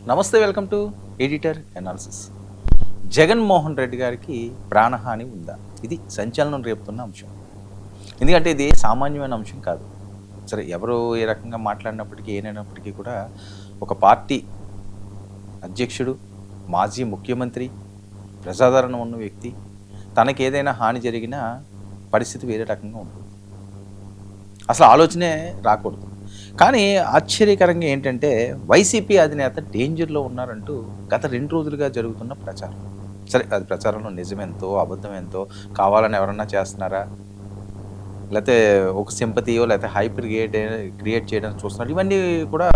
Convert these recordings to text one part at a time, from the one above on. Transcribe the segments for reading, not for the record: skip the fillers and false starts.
నమస్తే, welcome to editor analysis. Jaganmohan Reddy గారికి ప్రాణహాని ఉందా? ఇది సంచలనం రేపుతున్న అంశం. ఎందుకంటే ఇది సామాన్యమైన అంశం కాదు. సరే, ఎవరు ఏ రకంగా మాట్లాడినప్పటికీ ఏనైనప్పటికీ కూడా ఒక పార్టీ అధ్యక్షుడు, మాజీ ముఖ్యమంత్రి, ప్రజాదరణ ఉన్న వ్యక్తి, తనకి ఏదైనా హాని జరిగినా పరిస్థితి వేరే రకంగా ఉంటుంది. అసలు ఆలోచనే రాకూడదు. కానీ ఆశ్చర్యకరంగా ఏంటంటే వైసీపీ అధినేత డేంజర్లో ఉన్నారంటూ గత 2 రోజులుగా జరుగుతున్న ప్రచారం. సరే, అది ప్రచారంలో నిజమెంతో అబద్ధమెంతో, కావాలని ఎవరన్నా చేస్తున్నారా, లేకపోతే ఒక సింపతియో లేకపోతే హైప్ క్రియేట్ చేయడానికి చూస్తున్నారు, ఇవన్నీ కూడా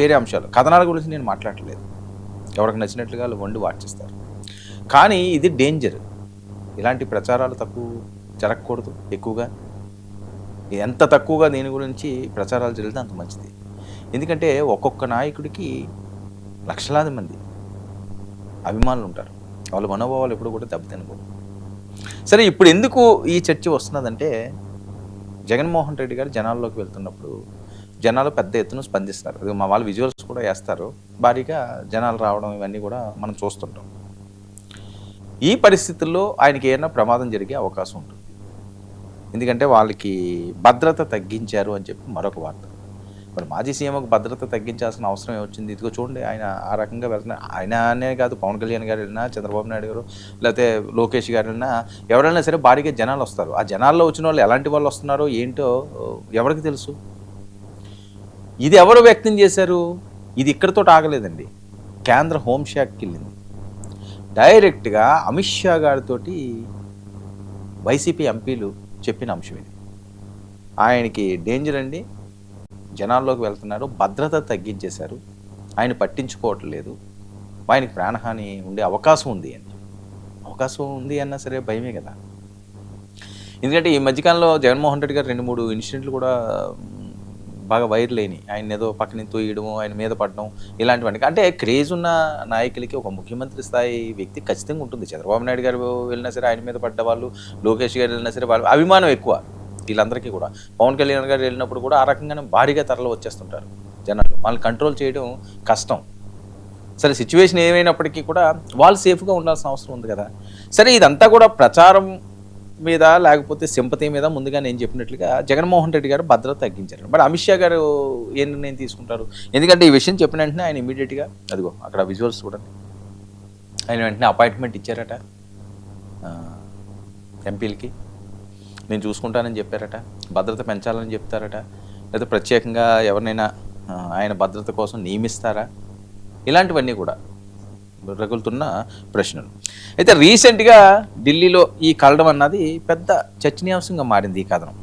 వేరే అంశాలు. కథనాల గురించి నేను మాట్లాడలేదు. ఎవరికి నచ్చినట్లుగా వాళ్ళు వండి వార్చిస్తారు. కానీ ఇది డేంజర్. ఇలాంటి ప్రచారాలు జరగకూడదు. ఎక్కువగా ఎంత తక్కువగా దీని గురించి ప్రచారాలు జరిగితే అంత మంచిది. ఎందుకంటే ఒక్కొక్క నాయకుడికి లక్షలాది మంది అభిమానులు ఉంటారు. వాళ్ళ మనోభావాలు ఎప్పుడు కూడా దెబ్బతినకూడదు. సరే, ఇప్పుడు ఎందుకు ఈ చర్చ వస్తున్నదంటే, జగన్మోహన్ రెడ్డి గారు జనాల్లోకి వెళ్తున్నప్పుడు జనాలు పెద్ద ఎత్తున స్పందిస్తారు. అది మా వాళ్ళు విజువల్స్ కూడా వేస్తారు. భారీగా జనాలు రావడం ఇవన్నీ కూడా మనం చూస్తుంటాం. ఈ పరిస్థితుల్లో ఆయనకి ఏమైనా ప్రమాదం జరిగే అవకాశం ఉంటుంది. ఎందుకంటే వాళ్ళకి భద్రత తగ్గించారు అని చెప్పి మరొక వార్త. మరి మాజీ సీఎంకు భద్రత తగ్గించాల్సిన అవసరం ఏమొచ్చింది? ఇదిగో చూడండి, ఆయన ఆ రకంగా వెళ్తున్నారు. ఆయననే కాదు, పవన్ కళ్యాణ్ గారు వెళ్ళినా, చంద్రబాబు నాయుడు గారు, లేకపోతే లోకేష్ గారు వెళ్ళినా, ఎవరైనా సరే భారీగా జనాలు వస్తారు. ఆ జనాల్లో వచ్చిన వాళ్ళు ఎలాంటి వాళ్ళు వస్తున్నారో ఏంటో ఎవరికి తెలుసు? ఇది ఎవరు వ్యక్తం చేశారు? ఇది ఇక్కడితో ఆగలేదండి. కేంద్ర హోంశాఖకి వెళ్ళింది. డైరెక్ట్గా అమిత్ షా గారితో వైసీపీ ఎంపీలు చెప్పిన అంశం ఇది. ఆయనకి డేంజర్ అండి, జనాల్లోకి వెళ్తున్నారు, భద్రత తగ్గించేశారు, ఆయన పట్టించుకోవట్లేదు, ఆయనకి ప్రాణహాని ఉండే అవకాశం ఉంది అని. అవకాశం ఉంది అన్నా సరే భయమే కదా. ఎందుకంటే ఈ మధ్యకాలంలో జగన్మోహన్ రెడ్డి గారు 2-3 ఇన్సిడెంట్లు కూడా బాగా వైరల్ అయినాయి. ఆయన ఏదో పక్కన తోయడము, ఆయన మీద పడడం, ఇలాంటివన్నీ. అంటే క్రేజ్ ఉన్న నాయకులకి ఒక ముఖ్యమంత్రి స్థాయి వ్యక్తి ఖచ్చితంగా ఉంటుంది. చంద్రబాబు నాయుడు గారు వెళ్ళినా సరే ఆయన మీద పడ్డ వాళ్ళు, లోకేష్ గారు వెళ్ళినా సరే వాళ్ళు అభిమానం ఎక్కువ వీళ్ళందరికీ కూడా. పవన్ కళ్యాణ్ గారు వెళ్ళినప్పుడు కూడా ఆ రకంగానే భారీగా తరలి వచ్చేస్తుంటారు జనాలు. వాళ్ళని కంట్రోల్ చేయడం కష్టం. సరే, సిచ్యువేషన్ ఏమైనప్పటికీ కూడా వాళ్ళు సేఫ్గా ఉండాల్సిన అవసరం ఉంది కదా. సరే, ఇదంతా కూడా ప్రచారం మీద లేకపోతే సింపతి మీద ముందుగా నేను చెప్పినట్లుగా జగన్మోహన్ రెడ్డి గారు భద్రత తగ్గించారు. మరి అమిత్ షా గారు ఏ నిర్ణయం తీసుకుంటారు? ఎందుకంటే ఈ విషయం చెప్పిన వెంటనే ఆయన ఇమీడియట్గా అదిగో అక్కడ విజువల్స్ చూడండి, ఆయన వెంటనే అపాయింట్మెంట్ ఇచ్చారట ఎంపీలకి. నేను చూసుకుంటానని చెప్పారట, భద్రత పెంచాలని చెప్తారట, లేదా ప్రత్యేకంగా ఎవరినైనా ఆయన భద్రత కోసం నియమిస్తారా? ఇలాంటివన్నీ కూడా రగులుతున్న ప్రశ్నలు. అయితే రీసెంట్గా ఢిల్లీలో ఈ కలడం అన్నది పెద్ద చర్చనీయాంశంగా మారింది ఈ కథనం.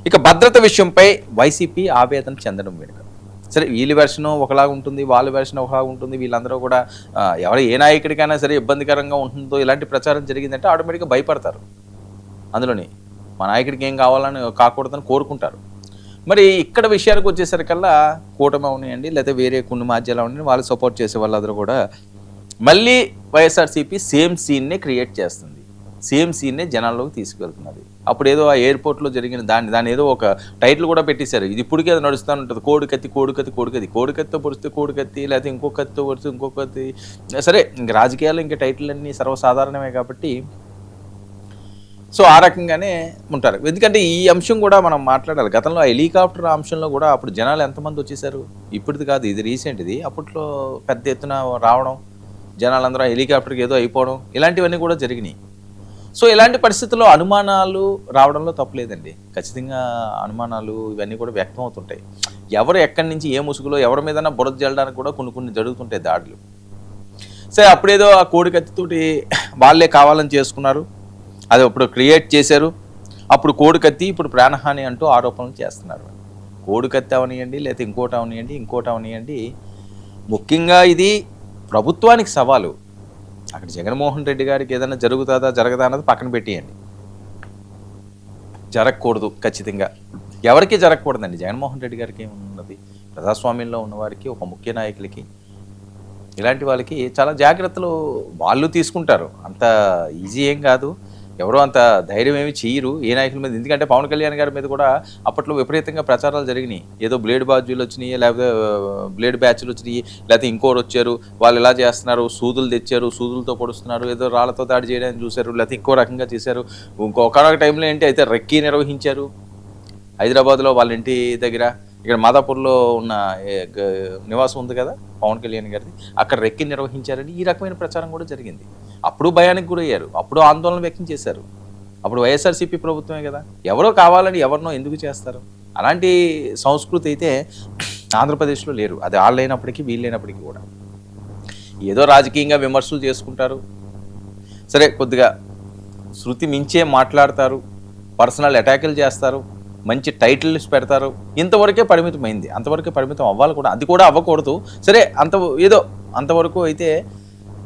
ఇక భద్రత విషయంపై వైసీపీ ఆవేదన చెందడం వెనుక, సరే వీళ్ళ వెర్షన్ ఒకలాగా ఉంటుంది, వాళ్ళ వెర్షన్ ఒకలాగా ఉంటుంది. వీళ్ళందరూ కూడా ఎవరు ఏ నాయకుడికైనా సరే ఇబ్బందికరంగా ఉంటుందో ఇలాంటి ప్రచారం జరిగిందంటే ఆటోమేటిక్గా భయపడతారు. అందులోని మా నాయకుడికి ఏం కావాలని కాకూడదని కోరుకుంటారు. మరి ఇక్కడ విషయానికి వచ్చేసరికల్లా కూటమి అవనియండి, లేకపోతే వేరే కొన్ని మాధ్యాలు అవనివ్వండి, వాళ్ళు సపోర్ట్ చేసే వాళ్ళందరూ కూడా మళ్ళీ వైఎస్ఆర్సీపీ సేమ్ సీన్నే క్రియేట్ చేస్తుంది, సేమ్ సీన్నే జనాల్లోకి తీసుకువెళ్తున్నది. అప్పుడు ఏదో ఆ ఎయిర్పోర్ట్లో జరిగిన దాని ఏదో ఒక టైటిల్ కూడా పెట్టేశారు. ఇది ఇప్పటికే అది నడుస్తూ ఉంటుంది, కోడికత్తితో పొడిస్తే కోడికత్తి, లేకపోతే ఇంకో కత్తితో పొడిస్తే ఇంకో కత్తి. సరే, ఇంక రాజకీయాలు ఇంకా టైటిల్ అన్నీ సర్వసాధారణమే కాబట్టి సో ఆ రకంగానే ఉంటారు. ఎందుకంటే ఈ అంశం కూడా మనం మాట్లాడాలి. గతంలో ఆ హెలికాప్టర్ అంశంలో కూడా అప్పుడు జనాలు ఎంతమంది వచ్చేసారు? ఇప్పటిది కాదు, ఇది రీసెంట్. ఇది అప్పట్లో పెద్ద ఎత్తున రావడం, జనాలందరూ హెలికాప్టర్కి ఏదో అయిపోవడం, ఇలాంటివన్నీ కూడా జరిగినాయి. సో ఇలాంటి పరిస్థితుల్లో అనుమానాలు రావడంలో తప్పులేదండి. ఖచ్చితంగా అనుమానాలు ఇవన్నీ కూడా వ్యక్తం అవుతుంటాయి. ఎవరు ఎక్కడి నుంచి ఏ ముసుగులో ఎవరి మీదన్నా బురద జల్లడానికి కూడా కొన్ని జరుగుతుంటాయి దాడులు. సరే, అప్పుడేదో ఆ కోడికత్తితోటి వాళ్ళే కావాలని చేసుకున్నారు, అది ఇప్పుడు క్రియేట్ చేశారు. అప్పుడు కోడికత్తి, ఇప్పుడు ప్రాణహాని అంటూ ఆరోపణలు చేస్తున్నారు. కోడికత్తి అవనియండి, లేకపోతే ఇంకోటి అవనియండి, ముఖ్యంగా ఇది ప్రభుత్వానికి సవాలు. అక్కడ జగన్మోహన్ రెడ్డి గారికి ఏదైనా జరగదా అన్నది పక్కన పెట్టేయండి. జరగకూడదు, ఖచ్చితంగా ఎవరికి జరగకూడదండి. జగన్మోహన్ రెడ్డి గారికి ఏమున్నది? ప్రజాస్వామ్యంలో ఉన్నవారికి, ఒక ముఖ్య నాయకులకి, ఇలాంటి వాళ్ళకి చాలా జాగ్రత్తలు వాళ్ళు తీసుకుంటారు. అంత ఈజీ ఏం కాదు. ఎవరో అంత ధైర్యం ఏమి చేయరు ఏ నాయకుల మీద. ఎందుకంటే పవన్ కళ్యాణ్ గారి మీద కూడా అప్పట్లో విపరీతంగా ప్రచారాలు జరిగినాయి. ఏదో బ్లేడ్ బాధ్యులు వచ్చినాయి, లేకపోతే బ్లేడ్ బ్యాచ్లు వచ్చినాయి, లేకపోతే ఇంకోరు వచ్చారు, వాళ్ళు ఇలా చేస్తున్నారు, సూదులు తెచ్చారు, సూదులతో పొడుస్తున్నారు, ఏదో రాళ్లతో దాడి చేయడానికి చూశారు, లేకపోతే ఇంకో రకంగా చేశారు. ఇంకొక టైంలో ఏంటి అయితే రెక్కీ నిర్వహించారు హైదరాబాద్లో వాళ్ళ ఇంటి దగ్గర. ఇక్కడ మాదాపూర్లో ఉన్న నివాసం ఉంది కదా పవన్ కళ్యాణ్ గారిది, అక్కడ రెక్కి నిర్వహించారని ఈ రకమైన ప్రచారం కూడా జరిగింది. అప్పుడు భయానికి గురయ్యారు, అప్పుడు ఆందోళన వ్యక్తం చేశారు. అప్పుడు వైఎస్ఆర్సీపీ ప్రభుత్వమే కదా, ఎవరో కావాలని ఎవరినో ఎందుకు చేస్తారు? అలాంటి సంస్కృతి అయితే ఆంధ్రప్రదేశ్లో లేరు. అది వాళ్ళు లేనప్పటికీ వీళ్ళు లేనప్పటికీ కూడా ఏదో రాజకీయంగా విమర్శలు చేసుకుంటారు, సరే కొద్దిగా శృతి మించే మాట్లాడతారు, పర్సనల్ అటాకులు చేస్తారు, మంచి టైటిల్స్ పెడతారు. ఇంతవరకే పరిమితమైంది, అంతవరకే పరిమితం అవ్వాలి కూడా, అది కూడా అవ్వకూడదు. సరే ఏదో అంతవరకు అయితే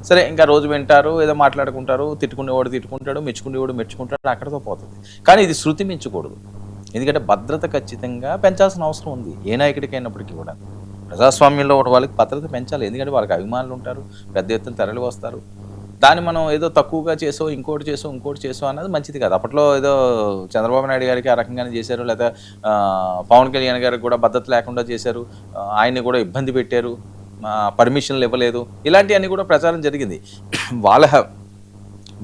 సరే, ఇంకా రోజు వింటారు, ఏదో మాట్లాడుకుంటారు, తిట్టుకునేవాడు తిట్టుకుంటాడు, మెచ్చుకునేవాడు మెచ్చుకుంటాడు, అక్కడితో పోతుంది. కానీ ఇది శృతి మించకూడదు. ఎందుకంటే భద్రత ఖచ్చితంగా పెంచాల్సిన అవసరం ఉంది ఏ నాయకుడికైనప్పటికీ కూడా. ప్రజాస్వామ్యంలో ఉన్న వాళ్ళకి భద్రత పెంచాలి, ఎందుకంటే వాళ్ళకి అభిమానులు ఉంటారు, పెద్ద ఎత్తున తరలి వస్తారు. దాన్ని మనం ఏదో తక్కువగా ఇంకోటి చేసో అన్నది మంచిది కాదు. అప్పట్లో ఏదో చంద్రబాబు నాయుడు గారికి ఆ రకంగానే చేశారు, లేదా పవన్ కళ్యాణ్ గారికి కూడా భద్రత లేకుండా చేశారు, ఆయన్ని కూడా ఇబ్బంది పెట్టారు, పర్మిషన్లు ఇవ్వలేదు, ఇలాంటివన్నీ కూడా ప్రచారం జరిగింది.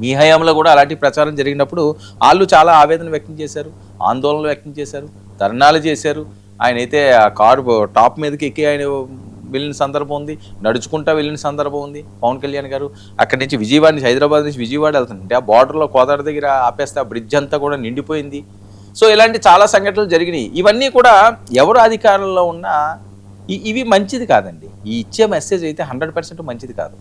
మీ హయాంలో కూడా అలాంటి ప్రచారం జరిగినప్పుడు వాళ్ళు చాలా ఆవేదన వ్యక్తం చేశారు, ఆందోళనలు వ్యక్తం చేశారు, ధర్నాలు చేశారు. ఆయన అయితే ఆ కారు టాప్ మీదకి ఎక్కి ఆయన వెళ్ళిన సందర్భం ఉంది, నడుచుకుంటా వెళ్ళిన సందర్భం ఉంది పవన్ కళ్యాణ్ గారు. అక్కడి నుంచి విజయవాడ నుంచి, హైదరాబాద్ నుంచి విజయవాడ వెళ్తుంటే ఆ బార్డర్లో కోదాడ దగ్గర ఆపేస్తే ఆ బ్రిడ్జ్ అంతా కూడా నిండిపోయింది. సో ఇలాంటి చాలా సంఘటనలు జరిగినాయి. ఇవన్నీ కూడా ఎవరు అధికారంలో ఉన్నా ఇవి మంచిది కాదండి. ఈ ఇచ్చే మెసేజ్ అయితే 100% మంచిది కాదు.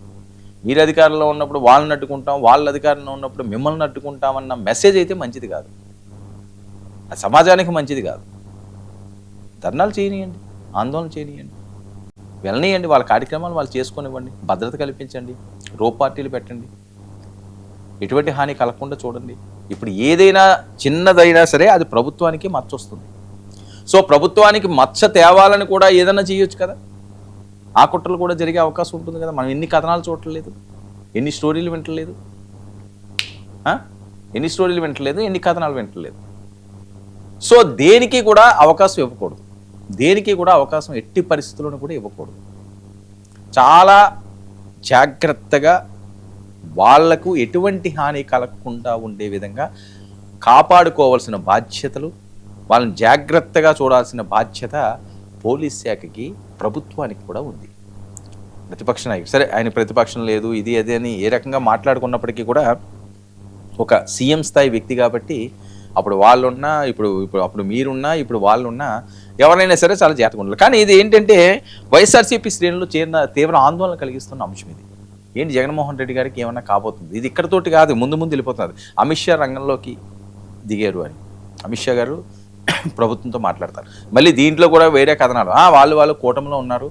మీరు అధికారంలో ఉన్నప్పుడు వాళ్ళని అడ్డుకుంటాం, వాళ్ళ అధికారంలో ఉన్నప్పుడు మిమ్మల్ని అడ్డుకుంటామన్న మెసేజ్ అయితే మంచిది కాదు, అది సమాజానికి మంచిది కాదు. ధర్నాలు చేయనియండి, ఆందోళన చేయనియండి, వెళ్ళనియండి, వాళ్ళ కార్యక్రమాలు వాళ్ళు చేసుకొనివ్వండి, భద్రత కల్పించండి, రోప్ పార్టీలు పెట్టండి, ఎటువంటి హాని కలగకుండా చూడండి. ఇప్పుడు ఏదైనా చిన్నదైనా సరే అది ప్రభుత్వానికి మచ్చ వస్తుంది. సో ప్రభుత్వానికి మచ్చ తేవాలని కూడా ఏదైనా చేయొచ్చు కదా, ఆ కుట్రలు కూడా జరిగే అవకాశం ఉంటుంది కదా. మనం ఎన్ని కథనాలు చూడలేదు, ఎన్ని స్టోరీలు వింటలేదు, ఎన్ని కథనాలు వింటలేదు. సో దేనికి కూడా అవకాశం ఇవ్వకూడదు, దేనికి కూడా అవకాశం ఎట్టి పరిస్థితులను కూడా ఇవ్వకూడదు. చాలా జాగ్రత్తగా వాళ్లకు ఎటువంటి హాని కలగకుండా ఉండే విధంగా కాపాడుకోవాల్సిన బాధ్యతలు, వాళ్ళని జాగ్రత్తగా చూడాల్సిన బాధ్యత పోలీస్ శాఖకి, ప్రభుత్వానికి కూడా ఉంది. ప్రతిపక్ష నాయకుడు సరే, ఆయన ప్రతిపక్షం లేదు ఇది అదే అని ఏ రకంగా మాట్లాడుకున్నప్పటికీ కూడా ఒక సీఎం స్థాయి వ్యక్తి కాబట్టి అప్పుడు వాళ్ళున్నా, అప్పుడు మీరున్నా, ఇప్పుడు వాళ్ళున్నా, ఎవరైనా సరే చాలా జాగ్రత్తగా ఉండాలి. కానీ ఇది ఏంటంటే వైఎస్ఆర్సీపీ శ్రేణులు చేరిన తీవ్ర ఆందోళన కలిగిస్తున్న అంశం ఇది. ఏంటి జగన్మోహన్ రెడ్డి గారికి ఏమన్నా కాబోతుంది, ఇది ఇక్కడతోటి కాదు, ముందు వెళ్ళిపోతున్నది. అమిత్ షా రంగంలోకి దిగారు అని అమిత్ షా గారు ప్రభుత్వంతో మాట్లాడతారు. మళ్ళీ దీంట్లో కూడా వేరే కథనాలు, వాళ్ళు కూటమిలో ఉన్నారు,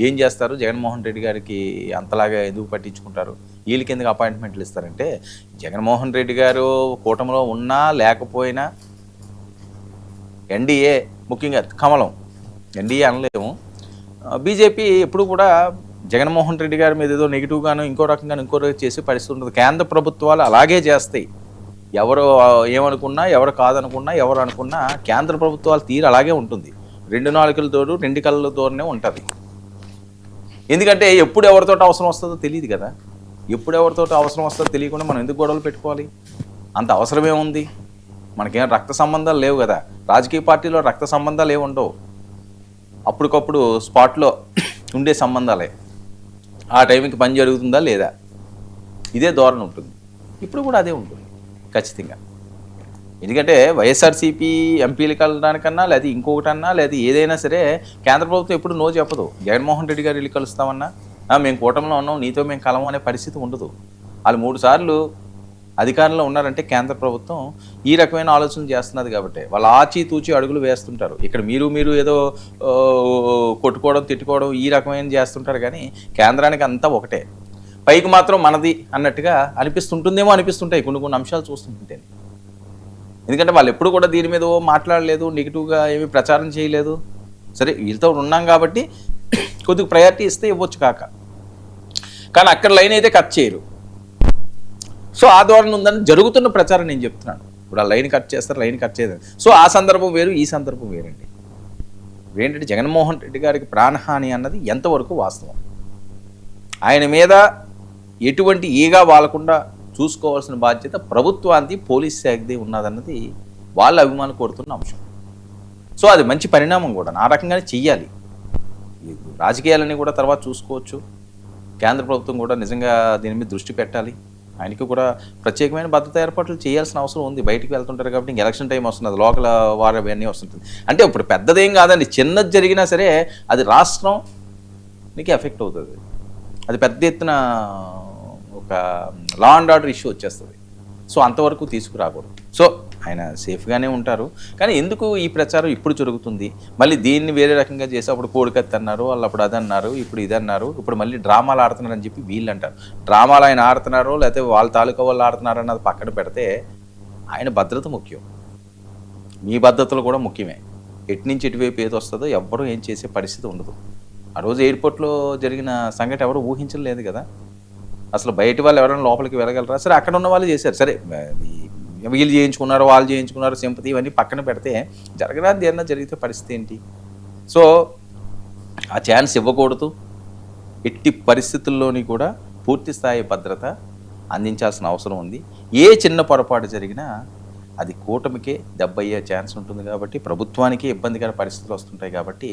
ఏం చేస్తారు, జగన్మోహన్ రెడ్డి గారికి అంతలాగా ఎందుకు పట్టించుకుంటారు, వీళ్ళకి ఎందుకు అపాయింట్మెంట్లు ఇస్తారంటే, జగన్మోహన్ రెడ్డి గారు కూటమిలో ఉన్నా లేకపోయినా ఎన్డీఏ, ముఖ్యంగా కమలం, ఎన్డీఏ అనలేము, బీజేపీ ఎప్పుడు కూడా జగన్మోహన్ రెడ్డి గారి మీద ఏదో నెగిటివ్గాను ఇంకో రకంగాను ఇంకో చేసే పరిస్థితి ఉంటుంది. కేంద్ర ప్రభుత్వాలు అలాగే చేస్తాయి. ఎవరు ఏమనుకున్నా, ఎవరు కాదనుకున్నా, ఎవరు అనుకున్నా కేంద్ర ప్రభుత్వాల తీరు అలాగే ఉంటుంది. 2 నాలుకలతోడు 2 కళ్ళతోనే ఉంటుంది. ఎందుకంటే ఎప్పుడు ఎవరితో అవసరం వస్తుందో తెలియదు కదా, ఎప్పుడు ఎవరితో అవసరం వస్తుందో తెలియకుండా మనం ఎందుకు గొడవలు పెట్టుకోవాలి, అంత అవసరమే ఉంది. మనకేం రక్త సంబంధాలు లేవు కదా, రాజకీయ పార్టీలో రక్త సంబంధాలు ఏమి ఉండవు, అప్పటికప్పుడు స్పాట్లో ఉండే సంబంధాలే. ఆ టైంకి పని జరుగుతుందా లేదా, ఇదే ధోరణి ఉంటుంది. ఇప్పుడు కూడా అదే ఉంటుంది ఖచ్చితంగా. ఎందుకంటే వైఎస్ఆర్సీపీ ఎంపీలకు వెళ్ళడానికన్నా, లేదా ఇంకొకటన్నా, లేదా ఏదైనా సరే కేంద్ర ప్రభుత్వం ఎప్పుడు నో చెప్పదు. జగన్మోహన్ రెడ్డి గారు వెళ్ళి కలుస్తామన్నా, మేము కూటమిలో ఉన్నాం, నీతో మేము కలము అనే పరిస్థితి ఉండదు. వాళ్ళు 3 సార్లు అధికారంలో ఉన్నారంటే కేంద్ర ప్రభుత్వం ఈ రకమైన ఆలోచన చేస్తున్నది కాబట్టి వాళ్ళు ఆచితూచి అడుగులు వేస్తుంటారు. ఇక్కడ మీరు ఏదో కొట్టుకోవడం, తిట్టుకోవడం ఈ రకమైన చేస్తుంటారు, కానీ కేంద్రానికి అంతా ఒకటే. పైకి మాత్రం మనది అన్నట్టుగా అనిపిస్తుంటుందేమో, అనిపిస్తుంటాయి కొన్ని అంశాలు చూస్తుంటే. ఎందుకంటే వాళ్ళు ఎప్పుడు కూడా దీని మీద మాట్లాడలేదు, నెగిటివ్గా ఏమీ ప్రచారం చేయలేదు. సరే, వీళ్ళతో ఉన్నాం కాబట్టి కొద్దిగా ప్రయారిటీ ఇస్తే ఇవ్వచ్చు కాక, కానీ అక్కడ లైన్ అయితే కట్ చేయరు. సో ఆ ధోరణి ఉందని జరుగుతున్న ప్రచారం నేను చెప్తున్నాను. ఇప్పుడు ఆ లైన్ కట్ చేస్తారు, లైన్ కట్ చేయదు. సో ఆ సందర్భం వేరు, ఈ సందర్భం వేరండి. ఏంటంటే జగన్మోహన్ రెడ్డి గారికి ప్రాణహాని అన్నది ఎంతవరకు వాస్తవం, ఆయన మీద ఎటువంటి ఈగా వాలకుండా చూసుకోవాల్సిన బాధ్యత ప్రభుత్వానికి, పోలీస్ శాఖది ఉన్నదన్నది వాళ్ళ అభిమానులు కోరుతున్న అంశం. సో అది మంచి పరిణామం కూడా, ఆ రకంగానే చెయ్యాలి. రాజకీయాలని కూడా తర్వాత చూసుకోవచ్చు. కేంద్ర ప్రభుత్వం కూడా నిజంగా దీని మీద దృష్టి పెట్టాలి. ఆయనకి కూడా ప్రత్యేకమైన భద్రతా ఏర్పాట్లు చేయాల్సిన అవసరం ఉంది. బయటికి వెళ్తుంటారు కాబట్టి ఇంక ఎలక్షన్ టైం వస్తుంది, లోకల్ వార్ అవన్నీ వస్తుంటుంది. అంటే ఇప్పుడు పెద్దదేం కాదండి, చిన్నది జరిగినా సరే అది రాష్ట్రానికి ఎఫెక్ట్ అవుతుంది. అది పెద్ద ఎత్తున ఒక లా అండ్ ఆర్డర్ ఇష్యూ వచ్చేస్తుంది. సో అంతవరకు తీసుకురాకూడదు. సో ఆయన సేఫ్గానే ఉంటారు. కానీ ఎందుకు ఈ ప్రచారం ఇప్పుడు జరుగుతుంది, మళ్ళీ దీన్ని వేరే రకంగా చేసి అప్పుడు కోడికత్తి అన్నారు, వాళ్ళు అప్పుడు అది అన్నారు, ఇప్పుడు ఇది అన్నారు, ఇప్పుడు మళ్ళీ డ్రామాలు ఆడుతున్నారని చెప్పి వీళ్ళు అంటారు. డ్రామాలు ఆయన ఆడుతున్నారో లేకపోతే వాళ్ళ తాలూకా వాళ్ళు ఆడుతున్నారు అన్నది పక్కన పెడితే ఆయన భద్రత ముఖ్యం, మీ భద్రతలు కూడా ముఖ్యమే. ఎటు నుంచి ఎటువైపు ఏది వస్తుందో ఎవ్వరూ ఏం చేసే పరిస్థితి ఉండదు. ఆ రోజు ఎయిర్పోర్ట్లో జరిగిన సంఘటన ఎవరు ఊహించలేదు కదా. అసలు బయట వాళ్ళు ఎవరైనా లోపలికి వెళ్ళగలరా? సరే అక్కడ ఉన్న వాళ్ళు చేశారు, సరే వీళ్ళు చేయించుకున్నారు, వాళ్ళు చేయించుకున్నారు, సింపతి ఇవన్నీ పక్కన పెడితే జరగడానికి ఏదైనా జరిగితే పరిస్థితి ఏంటి? సో ఆ ఛాన్స్ ఇవ్వకూడదు. ఎట్టి పరిస్థితుల్లోని కూడా పూర్తి స్థాయి భద్రత అందించాల్సిన అవసరం ఉంది. ఏ చిన్న పొరపాటు జరిగినా అది కూటమికే దెబ్బయ్యే ఛాన్స్ ఉంటుంది కాబట్టి, ప్రభుత్వానికి ఇబ్బందికర పరిస్థితులు వస్తుంటాయి కాబట్టి